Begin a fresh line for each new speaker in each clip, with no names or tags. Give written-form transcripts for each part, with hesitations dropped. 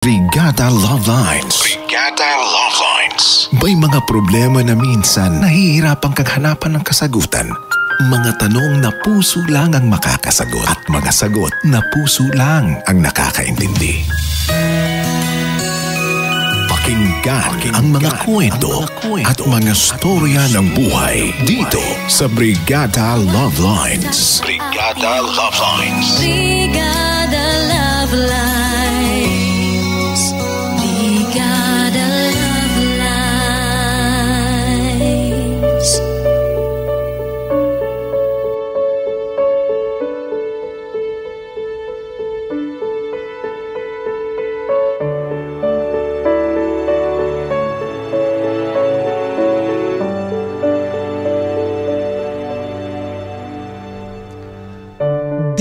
Brigada Love Lines. Brigada Love Lines. May mga problema na minsan nahihirapan kang hanapan ng kasagutan. Mga tanong na puso lang ang makakasagot at mga sagot na puso lang ang nakakaintindi. Pakinggan ang mga kwento at mga storya ng buhay dito sa Brigada Love Lines. Brigada Love Lines.
Brigada Love Lines. Brigada Love Lines.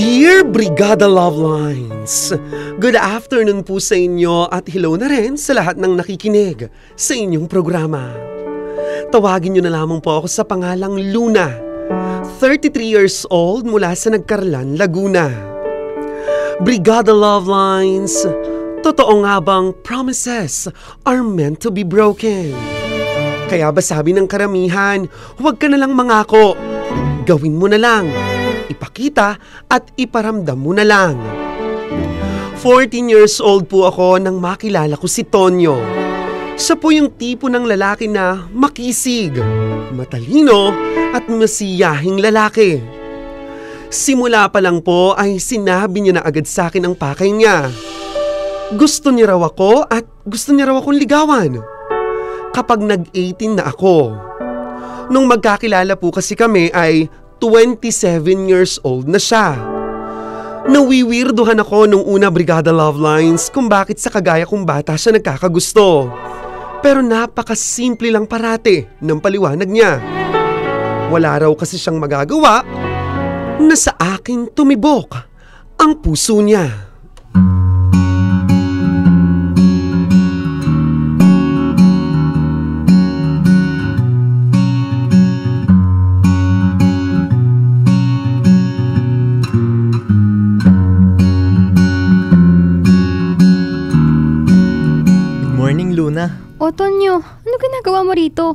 Dear Brigada Love Lines, good afternoon po sa inyo at hello na rin sa lahat ng nakikinig sa inyong programa. Tawagin nyo na lamang po ako sa pangalang Luna, 33 years old mula sa Nagcarlan, Laguna. Brigada Love Lines, totoo nga bang promises are meant to be broken? Kaya ba sabi ng karamihan, huwag ka na lang mangako, gawin mo na lang. Ipakita at iparamdam mo na lang. 14 years old po ako nang makilala ko si Tonyo. Siya po yung tipo ng lalaki na makisig, matalino at masiyahing lalaki. Simula pa lang po ay sinabi niya na agad sa akin ang pakay niya. Gusto niya raw ako at gusto niya raw akong ligawan. Kapag nag-18 na ako. Nung magkakilala po kasi kami ay 27 years old na siya. Nawiwirduhan ako nung una Brigada Love Lines kung bakit sa kagaya kong bata siya nagkakagusto. Pero napakasimple lang parati ng paliwanag niya. Wala raw kasi siyang magagawa na sa akin tumibok ang puso niya.
O Tonyo, ano ginagawa mo rito?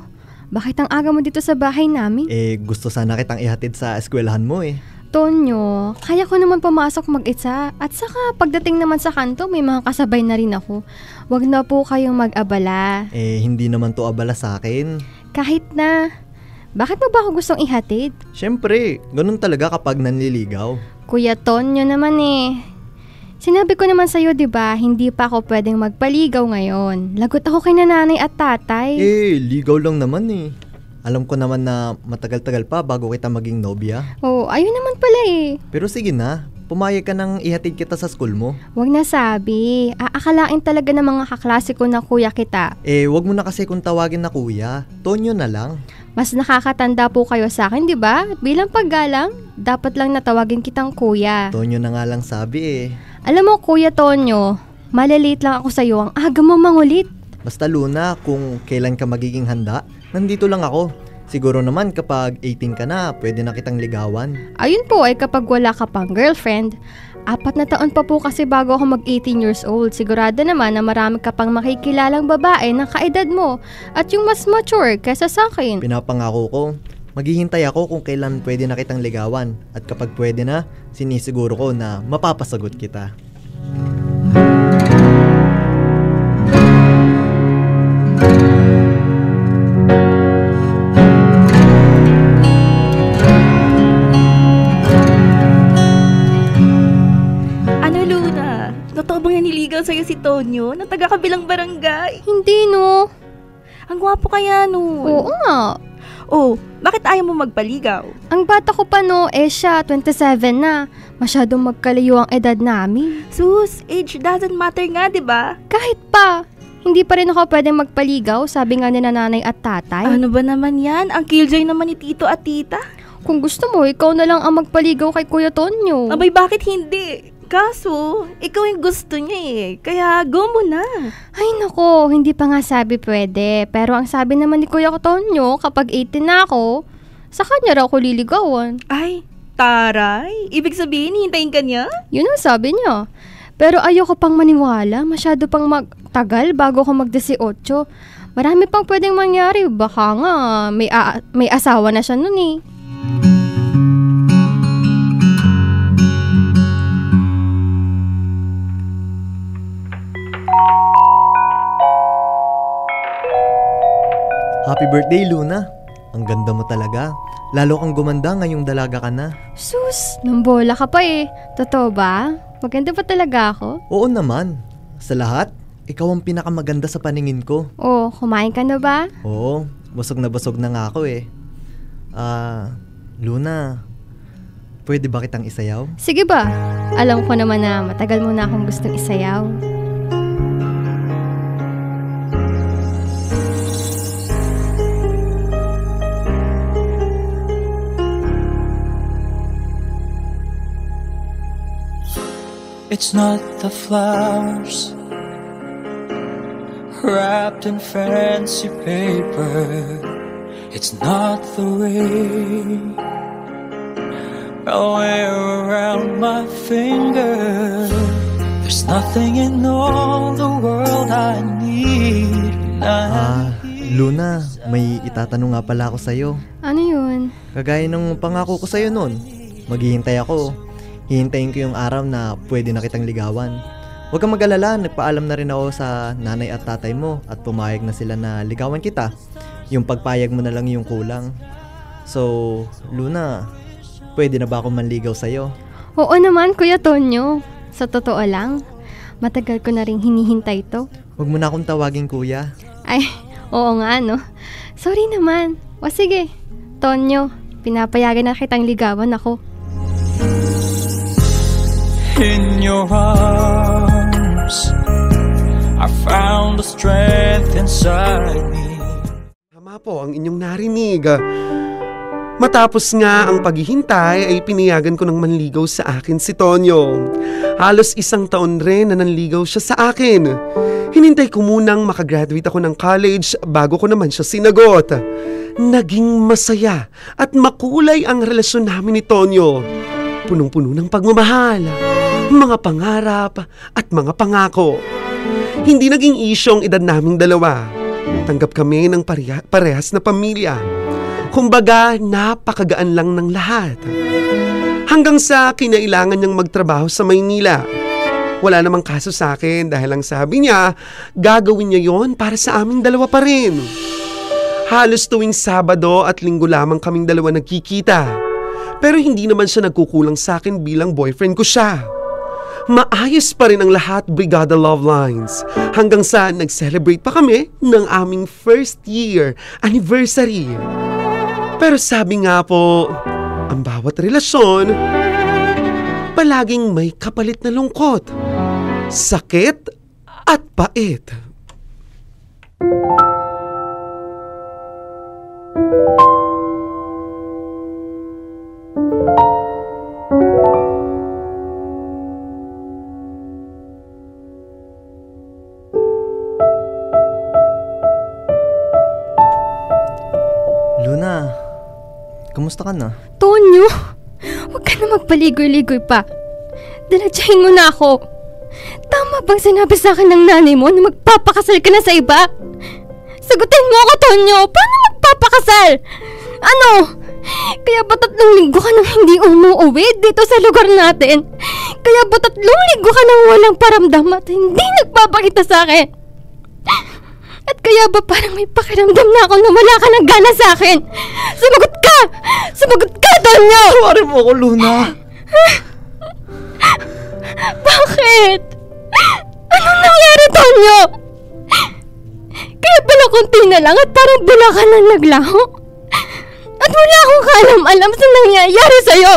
Bakit ang aga mo dito sa bahay namin?
Gusto sana kitang ihatid sa eskwelahan mo eh.
Tonyo, kaya ko naman pumasok mag-isa. At saka pagdating naman sa kanto, may mga kasabay na rin ako. Huwag na po kayong mag-abala.
Hindi naman to abala sa akin.
Kahit na. Bakit mo ba ako gustong ihatid?
Siyempre, ganun talaga kapag nanliligaw.
Kuya Tonyo naman eh. Sinabi ko naman sa'yo, diba, hindi pa ako pwedeng magpaligaw ngayon. Lagot ako kay nanay at tatay.
Ligaw lang naman eh. Alam ko naman na matagal-tagal pa bago kita maging nobya.
Oo, ayun naman pala eh.
Pero sige na, pumayag ka nang ihatid kita sa school mo.
Huwag na sabi, aakalain talaga ng mga kaklase ko na kuya kita.
Wag mo na kasi kung tawagin na kuya, Tonyo na lang.
Mas nakakatanda po kayo sa akin, diba? Bilang paggalang, dapat lang natawagin kitang kuya.
Tonyo na nga lang sabi eh.
Alam mo, Kuya Tonyo, malilate lang ako sa'yo, ang aga mo mangulit.
Basta Luna, kung kailan ka magiging handa, nandito lang ako. Siguro naman kapag 18 ka na, pwede na kitang ligawan.
Ayun po ay kapag wala ka pang girlfriend. 4 na taon pa po kasi bago ako mag-18 years old. Sigurado naman na marami ka pang makikilalang babae ng kaedad mo at yung mas mature kaysa sa akin.
Pinapangako ko, maghihintay ako kung kailan pwede na kitang ligawan. At kapag pwede na, sinisiguro ko na mapapasagot kita.
Ano Luna? Totoo bang naniligaw sa'yo si Tonyo na taga-kabilang barangay?
Hindi no.
Ang gwapo kaya nun.
Oo nga.
Oh, bakit ayaw mo magpaligaw?
Ang bata ko pa no, siya 27 na. Masyadong magkalayo ang edad namin.
Sus, age doesn't matter nga, di ba?
Kahit pa, hindi pa rin ako pwedeng magpaligaw, sabi nga ni nanay at tatay.
Ano ba naman yan? Ang killjoy naman ni tito at tita.
Kung gusto mo, ikaw na lang ang magpaligaw kay Kuya Tonyo.
Abay, bakit hindi? Kaso, ikaw yung gusto niya eh. Kaya go mo na.
Ay nako, hindi pa nga sabi pwede. Pero ang sabi naman ni Kuya Tonyo, kapag 18 na ako, sa kanya raw ako liligawan.
Ay, taray. Ibig sabihin, hintayin ka niya?
Yun ang sabi niya. Pero ayoko pang maniwala, masyado pang magtagal bago ako mag-18. Marami pang pwedeng mangyari, baka nga may asawa na siya nun eh.
Happy birthday, Luna. Ang ganda mo talaga. Lalo kang gumanda ngayong dalaga ka na.
Sus, nambola ka pa eh. Totoo ba? Maganda pa talaga ako?
Oo naman. Sa lahat, ikaw ang pinakamaganda sa paningin ko.
Oh, kumain ka na ba?
Oo, busog na nga ako eh. Luna, pwede ba kitang isayaw?
Sige ba? Alam ko naman na matagal mo na akong gustong isayaw.
It's not the flowers wrapped in fancy paper. It's not the ring I wear around my finger. There's nothing in all the world I need.
Luna, may itatanong nga pala ako sa'yo.
Ano yun?
Kagaya ng pangako ko sa'yo nun, maghihintay ako. Hihintayin ko yung araw na pwede na kitang ligawan. Huwag kang mag-alala, nagpaalam na rin ako sa nanay at tatay mo at pumayag na sila na ligawan kita. Yung pagpayag mo na lang yung kulang. So, Luna, pwede na ba ako manligaw sa'yo?
Oo naman, Kuya Tonyo. Sa totoo lang, matagal ko na rin hinihintay to.
Huwag mo na akong tawagin kuya.
Ay, oo nga no. Sorry naman. O sige, Tonyo, pinapayagan na kitang ligawan ako.
In your arms, I found the strength inside me.
Tama po ang inyong narinig. Matapos nga ang paghihintay ay pinayagan ko ng manligaw sa akin si Tonyo. Halos 1 taon rin na nanligaw siya sa akin. Hinintay ko munang makagraduate ako ng college bago ko naman siya sinagot. Naging masaya at makulay ang relasyon namin ni Tonyo. Punong-puno ng pagmamahal, mga pangarap at mga pangako. Hindi naging issue ang edad naming dalawa. Tanggap kami ng parehas na pamilya. Kumbaga, napakagaan lang ng lahat. Hanggang sa kinailangan niyang magtrabaho sa Maynila. Wala namang kaso sa akin dahil ang sabi niya, gagawin niya yon para sa aming dalawa pa rin. Halos tuwing Sabado at Linggo lamang kaming dalawa nagkikita. Pero hindi naman siya nagkukulang sa akin bilang boyfriend ko siya. Maayos pa rin ang lahat, Brigada Love Lines. Hanggang sa nag-celebrate pa kami ng aming first year anniversary. Pero sabi nga po, ang bawat relasyon, palaging may kapalit na lungkot, sakit at pait.
Luna, kamusta ka na?
Tonyo, huwag ka na magpaligoy-ligoy pa. Dilatsahin mo na ako. Tama bang sinabi sa akin ng nanay mo na magpapakasal ka na sa iba? Sagutin mo ako, Tonyo. Paano magpapakasal? Ano? Kaya ba 3 linggo ka nang hindi umuwi dito sa lugar natin? Kaya ba 3 linggo ka nang walang paramdam at hindi nagpapakita sa akin? At kaya ba parang may pakiramdam na ako na wala ka ng gana sa akin? Sumagot ka! Sumagot ka, Tonyo!
Tawarin mo ako, Luna!
Bakit? Anong nangyari, Tonyo? Kaya pala konti na lang at parang bula ka na naglaho? At wala akong kaalam-alam sa nangyayari sa'yo.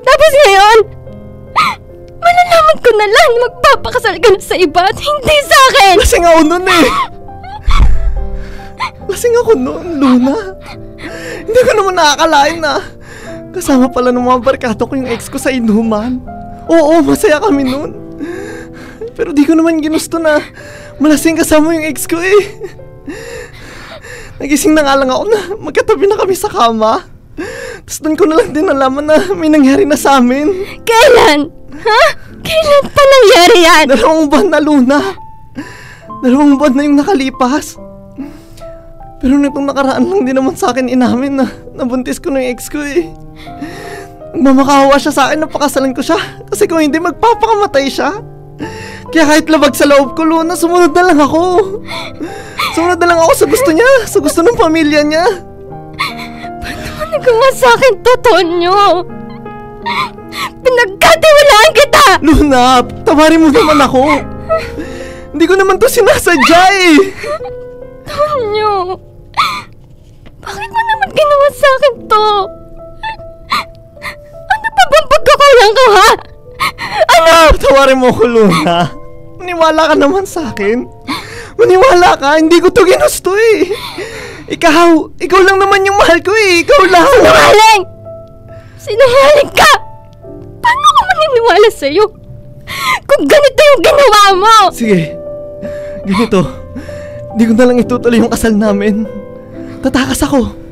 Tapos ngayon, malalaman ko na lang magpapakasal ka na sa iba at hindi sa akin.
Lasing ako nun eh. Lasing ako nun, Luna. Hindi ko naman nakakalain na kasama pala ng mga barkado ko yung ex ko sa inuman. Oo, masaya kami nun. Pero di ko naman ginusto na malasing kasama yung ex ko eh. Nagising na nga lang ako na magkatabi na kami sa kama. Tapos doon ko na lang din nalaman na may nangyari na sa amin.
Kailan? Ha? Kailan pa nangyari yan?
2 buwan na, Luna. 2 buwan na yung nakalipas. Pero nitong nakaraan lang din naman sa akin inamin na nabuntis ko na yung ex ko eh. Nagmamakawa siya sa akin na pakasalan ko siya. Kasi kung hindi, magpapakamatay siya. Kaya kahit labag sa loob ko, Luna, sumunod na lang ako. Sumunod na lang ako sa gusto niya, sa gusto ng pamilya niya.
Paano mo nagawa sa akin to, Tonyo? Pinagkatiwalaan kita!
Luna, tawarin mo naman ako. Hindi ko naman to sinasadya eh.
Tonyo, bakit mo naman ginawa sa akin to? Ano pa bang pagkakulang ko, ha? Ano?
Tawarin mo ko, Luna. Maniwala ka naman sa akin. Maniwala ka, hindi ko to ginusto eh. Ikaw lang naman yung mahal ko eh. Ikaw lang.
Sinungaling! Sinungaling ka! Paano ako maniniwala sa'yo? Kung ganito yung ginawa mo!
Sige, ganito. Hindi ko na lang itutuloy yung kasal namin. Tatakas ako.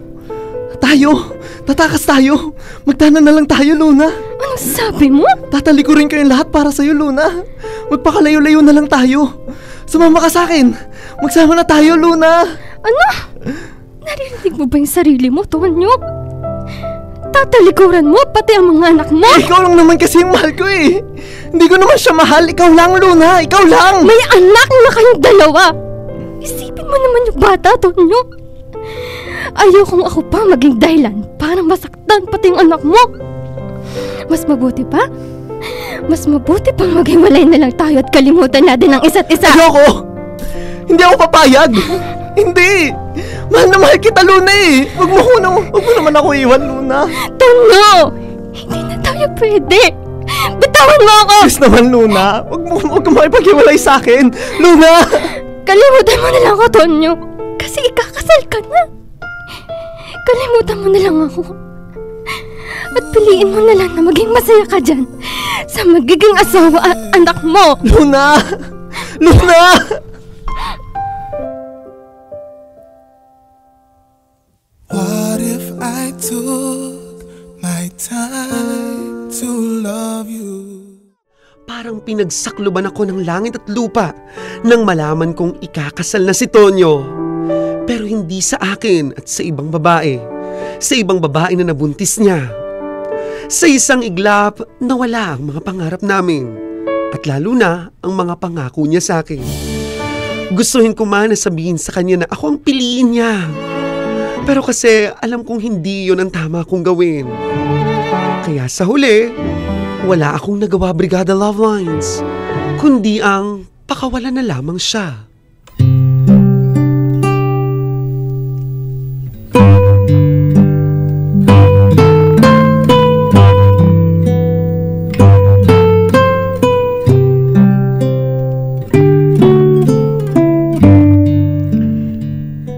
Tatakas tayo. Magtana na lang tayo, Luna.
Anong sabi mo?
Tatalikurin ko yung lahat para sa'yo, Luna. Magpakalayo-layo na lang tayo. Sumama ka sa akin. Magsama na tayo, Luna.
Ano? Naririnig mo ba yung sarili mo, Tonyo? Tatalikuran mo, pati ang mga anak mo?
Ikaw lang naman kasi yung mahal ko eh. Hindi ko naman siya mahal. Ikaw lang, Luna. Ikaw lang.
May anak na kayong dalawa. Isipin mo naman yung bata, Tonyo. Ayokong ako pa maging dahilan para masaktan pati yung anak mo. Mas mabuti pa maghiwalay na lang tayo at kalimutan natin ang isa't isa.
Ayoko! Hindi ako papayag! Hindi! Mahal na mahal kita, Luna eh! Huwag mo naman ako iwan, Luna!
Tonyo! Hindi na tayo pwede! Bitawan mo ako!
Please naman, Luna! Huwag mo makipaghiwalay sa akin! Luna!
Kalimutan mo na lang ako, Tonyo! Kasi ikakasal ka na! Kalimutan mo na lang ako! At piliin mo na lang na maging masaya ka dyan sa magiging asawa at anak mo!
Luna! Luna!
What if I took my time to love you?
Parang pinagsakluban ako ng langit at lupa nang malaman kong ikakasal na si Tonyo. Pero hindi sa akin at sa ibang babae. Sa ibang babae na nabuntis niya. Sa isang iglap, nawala ang mga pangarap namin. At lalo na ang mga pangako niya sa akin. Gustuhin ko man na sabihin sa kanya na ako ang piliin niya. Pero kasi alam kong hindi yun ang tama kong gawin. Kaya sa huli, wala akong nagawa, Brigada Love Lines, kundi ang pakawalan na lamang siya.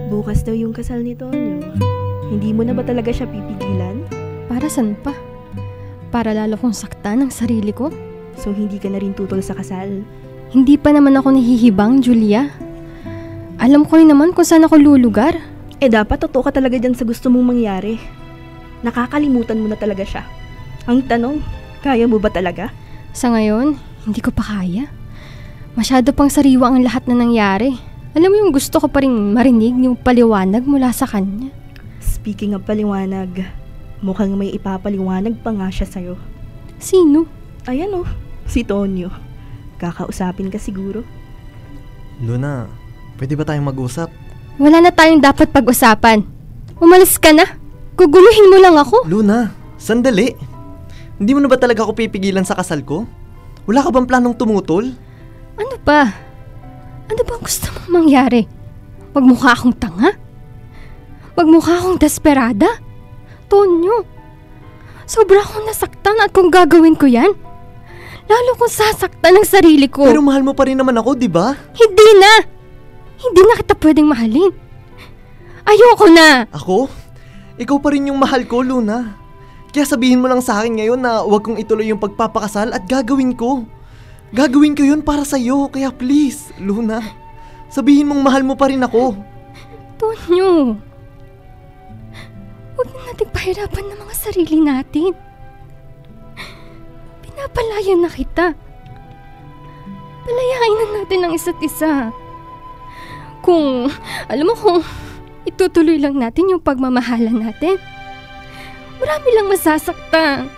Bukas daw yung kasal ni Tonyo. Hindi mo na ba talaga siya pipigilan?
Para saan pa? Para lalo kong saktan ang sarili ko?
So hindi ka na rin tutol sa kasal?
Hindi pa naman ako nahihibang, Julia. Alam ko rin naman kung saan ako lulugar.
Dapat totoo ka talaga dyan sa gusto mong mangyari. Nakakalimutan mo na talaga siya. Ang tanong, kaya mo ba talaga?
Sa ngayon, hindi ko pa kaya. Masyado pang sariwa ang lahat na nangyari. Alam mo yung gusto ko pa rin marinig yung paliwanag mula sa kanya.
Speaking of paliwanag, mukhang may ipapaliwanag pa nga siya sa'yo.
Sino?
Ayan oh, si Tonyo. Kakausapin ka siguro.
Luna, pwede ba tayong mag-usap?
Wala na tayong dapat pag-usapan. Umalis ka na. Guguluhin mo lang ako.
Luna, sandali. Hindi mo na ba talaga ako pipigilan sa kasal ko? Wala ka bang planong tumutol?
Ano ba? Ano bang gusto mong mangyari? Magmukha akong tanga? Magmukha akong desperada? Tonyo, sobra akong nasaktan at kung gagawin ko yan, lalo kong sasaktan ang sarili ko.
Pero mahal mo pa rin naman ako, di ba?
Hindi na! Hindi na kita pwedeng mahalin. Ayoko na!
Ako? Ikaw pa rin yung mahal ko, Luna. Kaya sabihin mo lang sa akin ngayon na huwag kong ituloy yung pagpapakasal at gagawin ko. Gagawin ko yun para sa'yo, kaya please, Luna, sabihin mong mahal mo pa rin ako.
Tonyo, huwag na nating pahirapan ng mga sarili natin. Pinapalayan na kita. Palayain na natin ang isa't isa. Kung itutuloy lang natin yung pagmamahalan natin, marami lang masasaktan.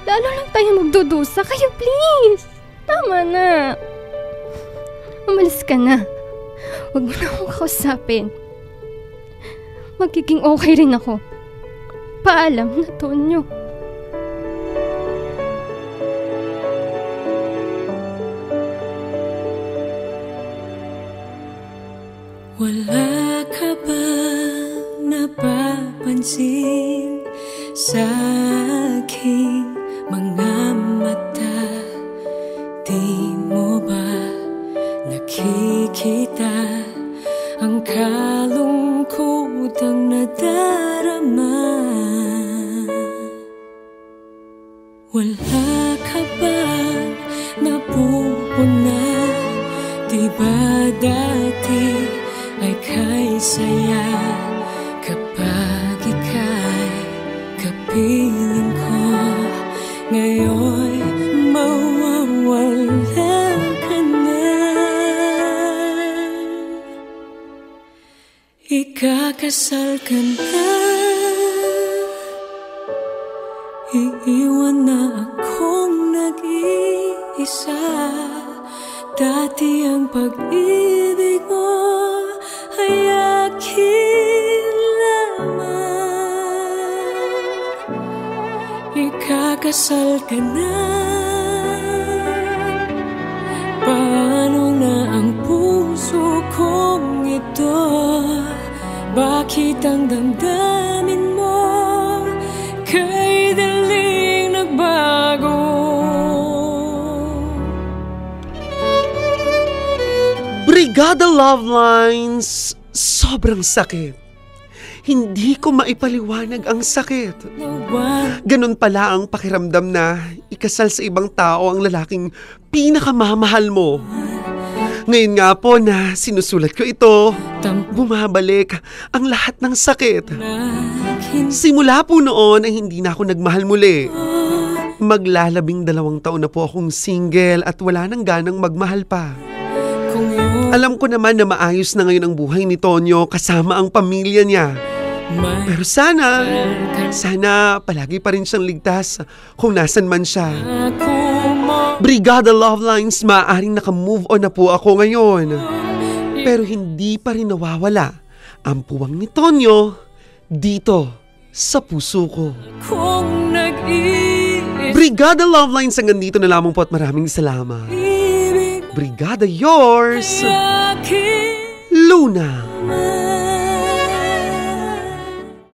Lalo lang tayo magdudusa. Kaya please, tama na. Umalis ka na. Huwag mo na akong kausapin. Magiging okay rin ako. Paalam na, Tonyo.
Wala ka ba napapansin sa aking mga mata? Di mo ba nakikita ang kalungkotang nadarama? Wala ka ba napupuna? Di ba dati ay kay saya kapag ika'y kapiling ko? Ngayon mawawala ka na. Ikakasal ka na. Iiwan na akong nag-iisa. Dati ang pag-ibig mo ay akin lamang. Ikakasal ka na. Paano na ang puso kong ito? Bakit ang damdamin mo kay daling nagbago?
Brigada Love Lines, sobrang sakit. Hindi ko maipaliwanag ang sakit. Ganun pala ang pakiramdam na ikasal sa ibang tao ang lalaking pinakamamahal mo. Ngayon nga po na sinusulat ko ito, bumabalik ang lahat ng sakit. Simula po noon ay hindi na ako nagmahal muli. Maglalabing 2 taon na po akong single at wala nang ganang magmahal pa. Alam ko naman na maayos na ngayon ang buhay ni Tonyo kasama ang pamilya niya. Pero sana palagi pa rin siyang ligtas kung nasan man siya. Brigada Love Lines, maaaring naka-move on na po ako ngayon. Pero hindi pa rin nawawala ang puwang ni Tonyo dito sa puso ko. Brigada Love Lines, hanggang dito na lamang po at maraming salamat. Brigada yours, Luna.